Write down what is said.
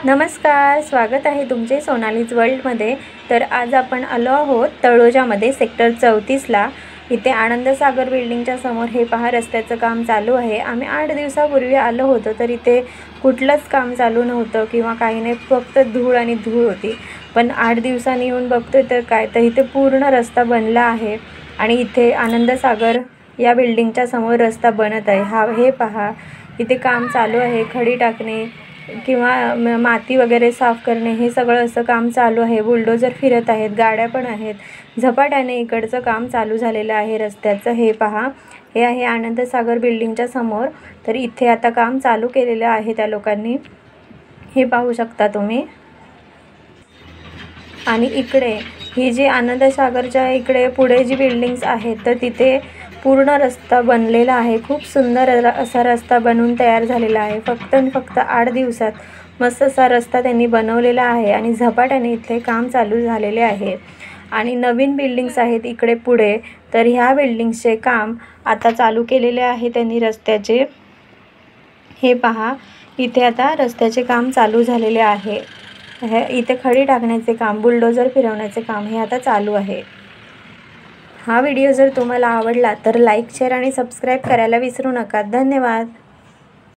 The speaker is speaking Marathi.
नमस्कार, स्वागत आहे तुमचे सोनालीज वर्ल्डमध्ये। तर आज आपण आलो आहोत तळोजामध्ये सेक्टर 34ला। इथे आनंद सागर बिल्डिंगच्या समोर हे पहा रस्त्याचं काम चालू आहे। आम्ही 8 दिवसापूर्वी आलो होतो तर इथे कुठलंच काम चालू नव्हतं किंवा काही नाही, फक्त धूळ आणि धूळ होती। पण 8 दिवसांनी येऊन बघतोय तर काय, तर इथे पूर्ण रस्ता बनला आहे आणि इथे आनंद सागर या बिल्डिंगच्या समोर रस्ता बनत आहे। हे पहा, इथे काम चालू आहे। खडी टाकणे किंवा माती वगैरे साफ करणे हे सगळं असं काम चालू आहे। बुलडोजर फिरत आहेत, गाड्या पण आहेत। झपाट्याने इकडचं काम चालू झालेलं आहे रस्त्याचं। हे पहा, हे आहे आनंद सागर बिल्डिंगच्या समोर। तर इथे आता काम चालू केलेलं आहे त्या लोकांनी, हे पाहू शकता तुम्ही। आणि इकडे ही जी आनंद सागरच्या इकडे पुढे जी बिल्डिंग्स आहेत तर तिथे पूर्ण रस्ता बनलेला आहे। खूप सुंदर असा रस्ता बनवून तयार झालेला आहे। फक्त 8 दिवसात मस्त असा रस्ता त्यांनी बनवलेला आहे आणि झपाट्याने इथे काम चालू झालेले आहे। आणि नवीन बिल्डिंग्स आहेत इकडे पुढे, तर ह्या बिल्डिंग्सचे काम आता चालू केलेले आहे त्यांनी रस्त्याचे। हे पहा, इथे आता रस्त्याचे काम चालू झालेले आहे। इथे खडी टाकण्याचे काम, बुलडोजर फिरवण्याचे काम हे आता चालू आहे। हा व्हिडिओ जर तुम्हाला आवडला तर लाईक, शेअर आणि सबस्क्राईब करायला विसरू नका। धन्यवाद।